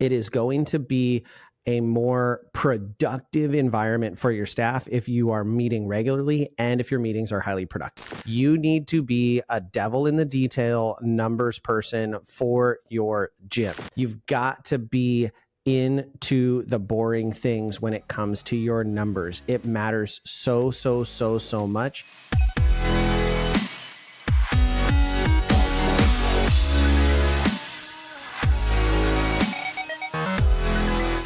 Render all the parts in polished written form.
It is going to be a more productive environment for your staff if you are meeting regularly and if your meetings are highly productive. You need to be a devil in the detail numbers person for your gym. You've got to be into the boring things when it comes to your numbers. It matters so much.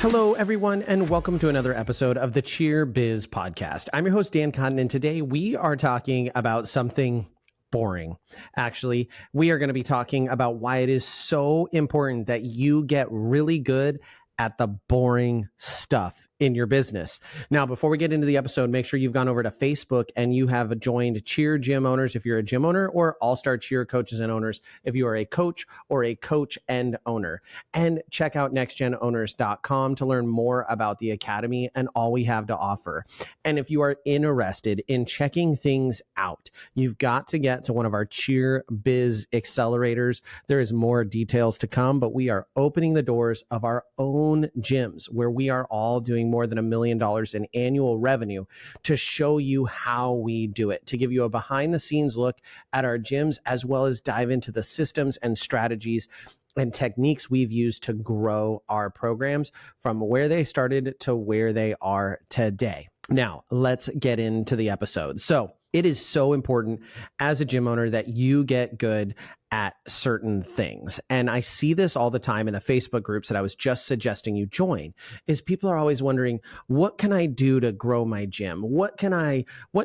Hello, everyone, and welcome to another episode of the Cheer Biz Podcast. I'm your host, Dan Cotton, and today we are talking about something boring. Actually, we are going to be talking about why it is so important that you get really good at the boring stuff in your business. Now, before we get into the episode, make sure you've gone over to Facebook and you have joined Cheer Gym Owners if you're a gym owner, or All-Star Cheer Coaches and Owners if you are a coach or a coach and owner. And check out nextgenowners.com to learn more about the academy and all we have to offer. And if you are interested in checking things out, you've got to get to one of our Cheer Biz accelerators. There is more details to come, but we are opening the doors of our own gyms where we are all doing more than $1 million in annual revenue to show you how we do it, to give you a behind the scenes look at our gyms, as well as dive into the systems and strategies and techniques we've used to grow our programs from where they started to where they are today. Now, let's get into the episode. So it is so important as a gym owner that you get good at certain things. And I see this all the time in the Facebook groups that I was just suggesting you join, is people are always wondering, what can I do to grow my gym? What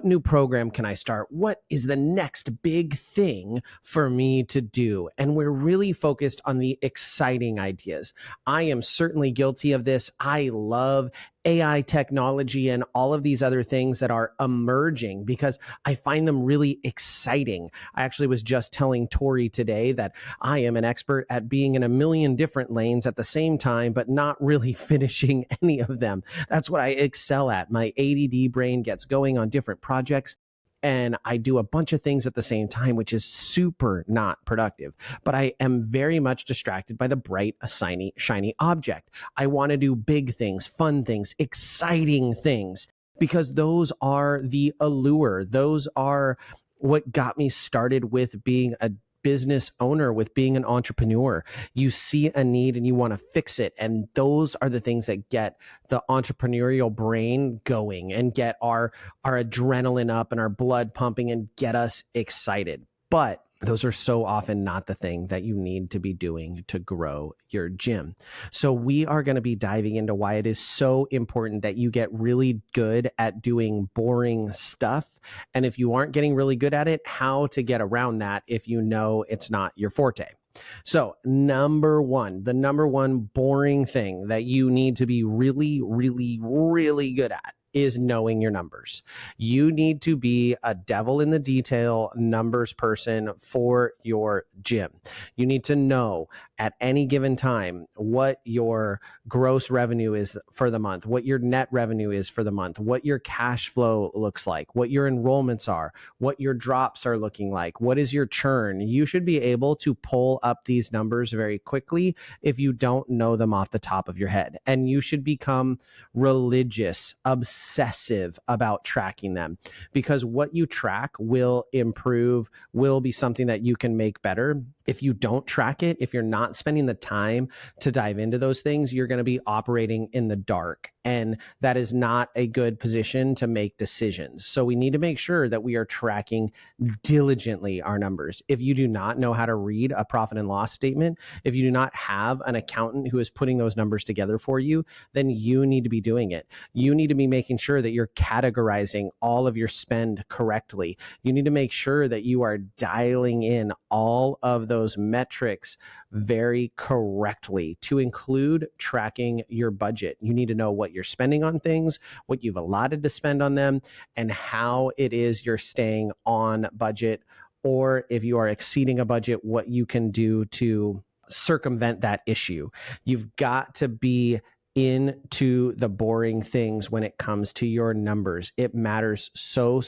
new program can I start? What is the next big thing for me to do? And we're really focused on the exciting ideas. I am certainly guilty of this. I love AI technology and all of these other things that are emerging because I find them really exciting. I actually was just telling Tori today that I am an expert at being in a million different lanes at the same time, but not really finishing any of them. That's what I excel at. My ADD brain gets going on different projects, and I do a bunch of things at the same time, which is super not productive. But I am very much distracted by the bright, shiny object. I want to do big things, fun things, exciting things, because those are the allure. Those are what got me started with being a business owner, with being an entrepreneur. You see a need and you want to fix it. And those are the things that get the entrepreneurial brain going and get our adrenaline up and our blood pumping and get us excited. But those are so often not the thing that you need to be doing to grow your gym. So we are going to be diving into why it is so important that you get really good at doing boring stuff. And if you aren't getting really good at it, how to get around that if you know it's not your forte. So the number one boring thing that you need to be really, really, really good at is knowing your numbers. You need to be a devil in the detail numbers person for your gym. You need to know at any given time what your gross revenue is for the month, what your net revenue is for the month, what your cash flow looks like, what your enrollments are, what your drops are looking like, what is your churn. You should be able to pull up these numbers very quickly if you don't know them off the top of your head. And you should become religious, obsessive about tracking them, because what you track will improve, will be something that you can make better. If you don't track it, if you're not spending the time to dive into those things, you're going to be operating in the dark. And that is not a good position to make decisions. So we need to make sure that we are tracking diligently our numbers. If you do not know how to read a profit and loss statement, if you do not have an accountant who is putting those numbers together for you, then you need to be doing it. You need to be making sure that you're categorizing all of your spend correctly. You need to make sure that you are dialing in all of those metrics very correctly, to include tracking your budget. You need to know what you're spending on things, what you've allotted to spend on them, and how it is you're staying on budget, or if you are exceeding a budget, what you can do to circumvent that issue. You've got to be into the boring things when it comes to your numbers. It matters so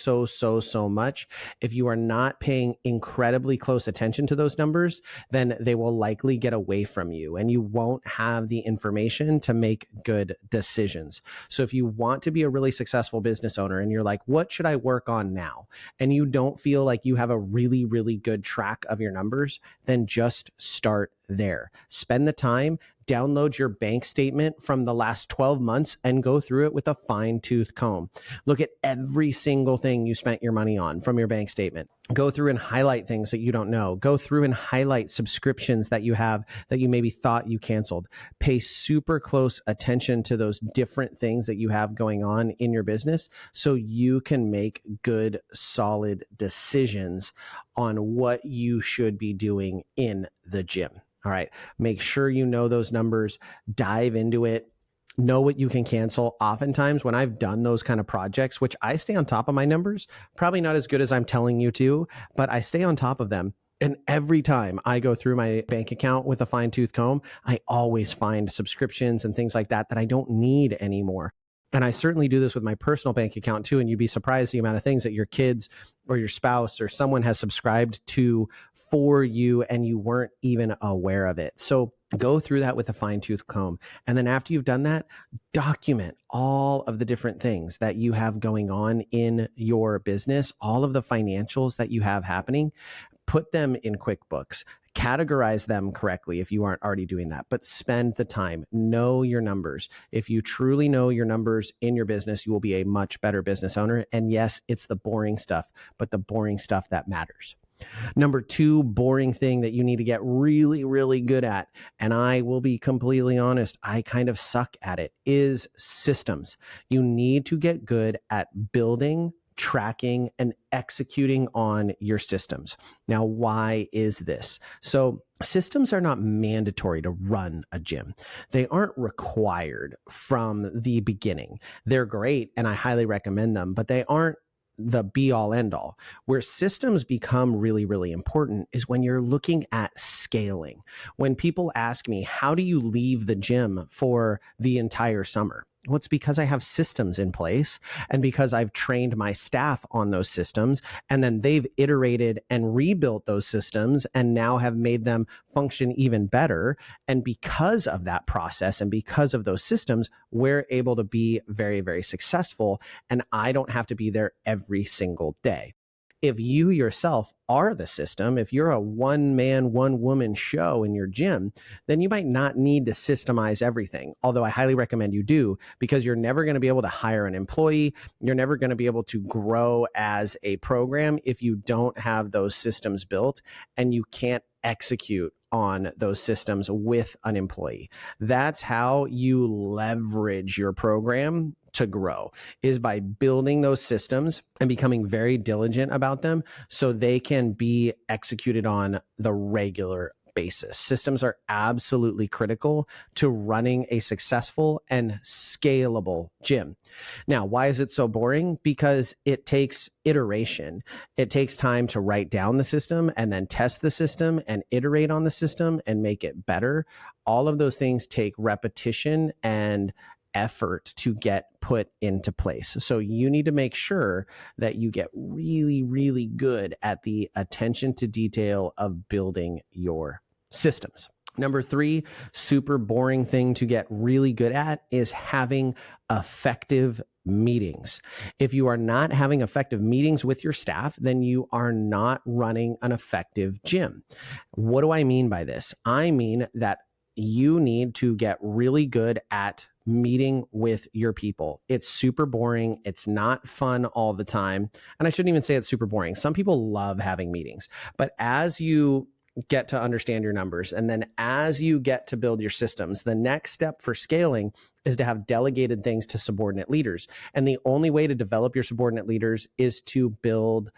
much. If you are not paying incredibly close attention to those numbers, then they will likely get away from you and you won't have the information to make good decisions. So if you want to be a really successful business owner and you're like, what should I work on now? And you don't feel like you have a really good track of your numbers, then just start there. Spend the time, download your bank statement from the last 12 months and go through it with a fine-tooth comb. Look at every single thing you spent your money on from your bank statement. Go through and highlight things that you don't know. Go through and highlight subscriptions that you have that you maybe thought you canceled. Pay super close attention to those different things that you have going on in your business so you can make good, solid decisions on what you should be doing in the gym. All right. Make sure you know those numbers, dive into it, know what you can cancel. Oftentimes when I've done those kind of projects, which I stay on top of my numbers, probably not as good as I'm telling you to, but I stay on top of them. And every time I go through my bank account with a fine-tooth comb, I always find subscriptions and things like that I don't need anymore. And I certainly do this with my personal bank account too. And you'd be surprised the amount of things that your kids or your spouse or someone has subscribed to for you and you weren't even aware of it. So go through that with a fine-tooth comb. And then after you've done that, document all of the different things that you have going on in your business, all of the financials that you have happening. Put them in QuickBooks, categorize them correctly if you aren't already doing that, but spend the time, know your numbers. If you truly know your numbers in your business, you will be a much better business owner. And yes, it's the boring stuff, but the boring stuff that matters. Number 2 boring thing that you need to get really good at, and I will be completely honest, I kind of suck at it, is systems. You need to get good at building, tracking, and executing on your systems. Now, why is this? So systems are not mandatory to run a gym. They aren't required from the beginning. They're great, and I highly recommend them, but they aren't the be all end all. Where systems become really important is when you're looking at scaling. When people ask me, how do you leave the gym for the entire summer? Well, it's because I have systems in place and because I've trained my staff on those systems, and then they've iterated and rebuilt those systems and now have made them function even better. And because of that process and because of those systems, we're able to be very successful, and I don't have to be there every single day. If you yourself are the system, if you're a one-man, one-woman show in your gym, then you might not need to systemize everything. Although I highly recommend you do, because you're never going to be able to hire an employee. You're never going to be able to grow as a program if you don't have those systems built and you can't execute on those systems with an employee. That's how you leverage your program to grow, is by building those systems and becoming very diligent about them so they can be executed on the regular basis. Systems are absolutely critical to running a successful and scalable gym. Now, why is it so boring? Because it takes iteration. It takes time to write down the system and then test the system and iterate on the system and make it better. All of those things take repetition and effort to get put into place. So you need to make sure that you get really good at the attention to detail of building your systems. Number 3, super boring thing to get really good at is having effective meetings. If you are not having effective meetings with your staff, then you are not running an effective gym. What do I mean by this? I mean that you need to get really good at meeting with your people. It's super boring. It's not fun all the time. And I shouldn't even say it's super boring. Some people love having meetings, but as you get to understand your numbers, and then as you get to build your systems, the next step for scaling is to have delegated things to subordinate leaders. And the only way to develop your subordinate leaders is to build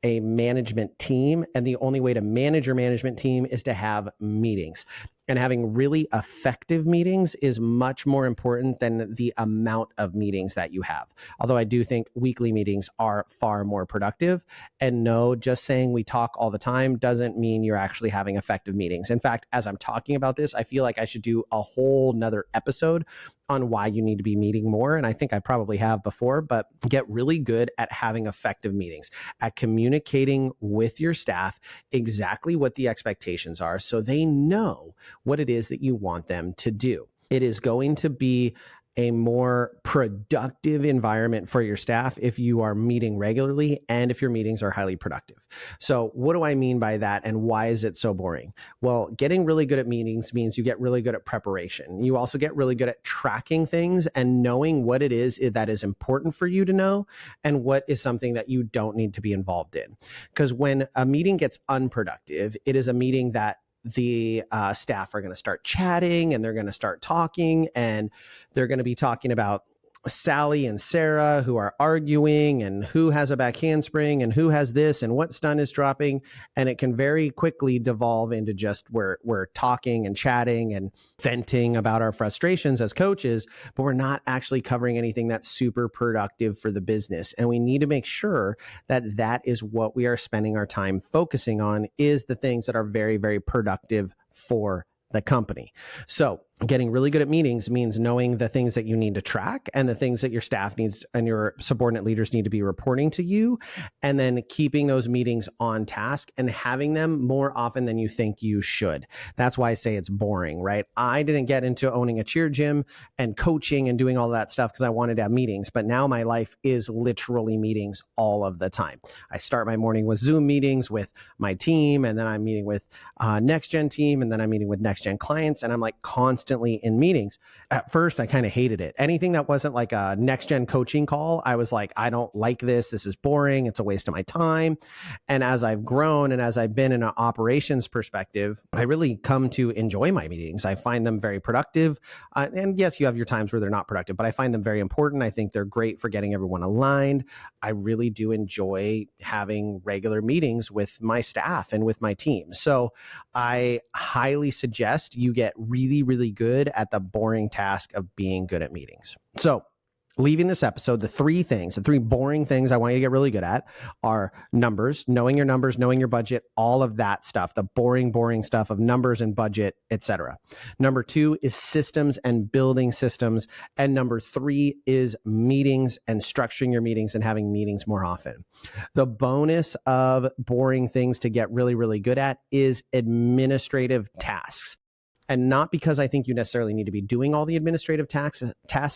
a management team. And the only way to manage your management team is to have meetings. And having really effective meetings is much more important than the amount of meetings that you have. Although I do think weekly meetings are far more productive. And no, just saying we talk all the time doesn't mean you're actually having effective meetings. In fact, as I'm talking about this, I feel like I should do a whole nother episode on why you need to be meeting more. And I think I probably have before, but get really good at having effective meetings, at communicating with your staff exactly what the expectations are so they know what it is that you want them to do. It is going to be a more productive environment for your staff if you are meeting regularly and if your meetings are highly productive. So what do I mean by that, and why is it so boring? Well, getting really good at meetings means you get really good at preparation. You also get really good at tracking things and knowing what it is that is important for you to know and what is something that you don't need to be involved in. Because when a meeting gets unproductive, it is a meeting that the staff are going to start chatting and they're going to start talking, and they're going to be talking about Sally and Sarah who are arguing and who has a back handspring and who has this and what stun is dropping. And it can very quickly devolve into just we're talking and chatting and venting about our frustrations as coaches, but we're not actually covering anything that's super productive for the business. And we need to make sure that that is what we are spending our time focusing on, is the things that are very, very productive for the company. So getting really good at meetings means knowing the things that you need to track and the things that your staff needs and your subordinate leaders need to be reporting to you, and then keeping those meetings on task and having them more often than you think you should. That's why I say it's boring, right? I didn't get into owning a cheer gym and coaching and doing all that stuff because I wanted to have meetings, but now my life is literally meetings all of the time. I start my morning with Zoom meetings with my team, and then I'm meeting with next gen team, and then I'm meeting with next gen clients, and I'm like constantly in meetings. At first, I kind of hated it. Anything that wasn't like a next gen coaching call, I was like, I don't like this. This is boring. It's a waste of my time. And as I've grown and as I've been in an operations perspective, I really come to enjoy my meetings. I find them very productive. And yes, you have your times where they're not productive, but I find them very important. I think they're great for getting everyone aligned. I really do enjoy having regular meetings with my staff and with my team. So I highly suggest you get really, really good at the boring task of being good at meetings. So leaving this episode, the three boring things I want you to get really good at are numbers, knowing your budget, all of that stuff, the boring stuff of numbers and budget, etc. Number 2 is systems and building systems. And number 3 is meetings and structuring your meetings and having meetings more often. The bonus of boring things to get really, really good at is administrative tasks. And not because I think you necessarily need to be doing all the administrative tasks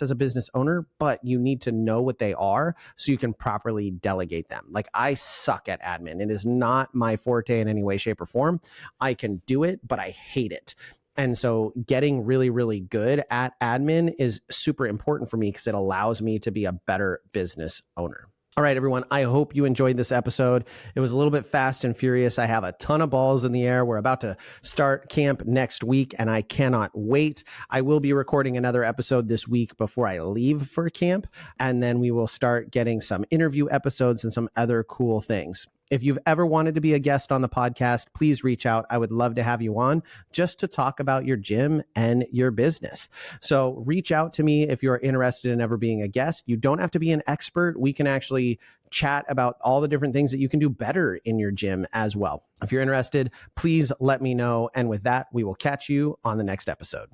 as a business owner, but you need to know what they are so you can properly delegate them. Like, I suck at admin. It is not my forte in any way, shape, or form. I can do it, but I hate it. And so getting really, really good at admin is super important for me because it allows me to be a better business owner. All right, everyone, I hope you enjoyed this episode. It was a little bit fast and furious. I have a ton of balls in the air. We're about to start camp next week, and I cannot wait. I will be recording another episode this week before I leave for camp, and then we will start getting some interview episodes and some other cool things. If you've ever wanted to be a guest on the podcast, please reach out. I would love to have you on just to talk about your gym and your business. So reach out to me if you're interested in ever being a guest. You don't have to be an expert. We can actually chat about all the different things that you can do better in your gym as well. If you're interested, please let me know. And with that, we will catch you on the next episode.